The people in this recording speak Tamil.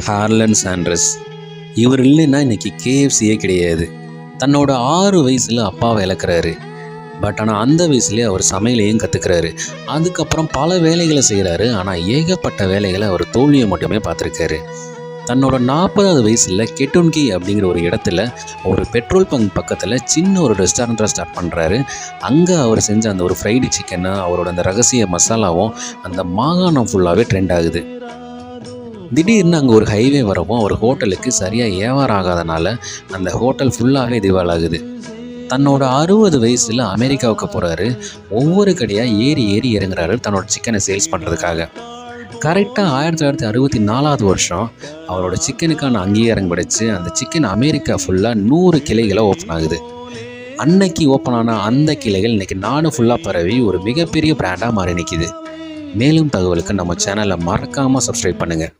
ஹார்லன் சாண்ட்ரஸ். இவர் இல்லைன்னா இன்றைக்கி கேஎஃப்சியே கிடையாது. தன்னோட 6 வயசில் அப்பாவை இழக்கிறாரு. பட் ஆனால் அந்த வயசுலேயே அவர் சமையலையும் கற்றுக்கிறாரு. அதுக்கப்புறம் பல வேலைகளை செய்கிறாரு. ஆனால் ஏகப்பட்ட வேலைகளை அவர் தோல்வியை மட்டுமே பார்த்துருக்காரு. தன்னோட 40வது வயசில் கெட்டுன்கி அப்படிங்கிற ஒரு இடத்துல ஒரு பெட்ரோல் பங்க் பக்கத்தில் சின்ன ஒரு ரெஸ்டாரண்ட்டை ஸ்டார்ட் பண்ணுறாரு. அங்கே அவர் செஞ்ச அந்த ஒரு ஃப்ரைடு சிக்கனை, அவரோட அந்த ரகசிய மசாலாவும் அந்த மாகாணம் ஃபுல்லாகவே ட்ரெண்ட் ஆகுது. திடீர்னு அங்கே ஒரு ஹைவே வரவும் அவர் ஹோட்டலுக்கு சரியாக வியாபாரம் ஆகாதனால அந்த ஹோட்டல் ஃபுல்லாகவே திவாலாகுது. தன்னோட 60 வயசில் அமெரிக்காவுக்கு போகிறாரு. ஒவ்வொரு கடையாக ஏறி ஏறி இறங்குறாரு தன்னோட சிக்கனை சேல்ஸ் பண்ணுறதுக்காக. கரெக்டாக 1964 வருஷம் அவரோட சிக்கனுக்கான அங்கீகாரம் கிடைச்சி அந்த சிக்கன் அமெரிக்கா ஃபுல்லாக 100 கிளைகளை ஓப்பன் ஆகுது. அன்னைக்கு ஓப்பன் ஆன அந்த கிளைகள் இன்றைக்கி நாடு ஃபுல்லாக பரவி ஒரு மிகப்பெரிய பிராண்டாக மாறி நிற்கிது. மேலும் தகவலுக்கு நம்ம சேனலை மறக்காமல் சப்ஸ்கிரைப் பண்ணுங்கள்.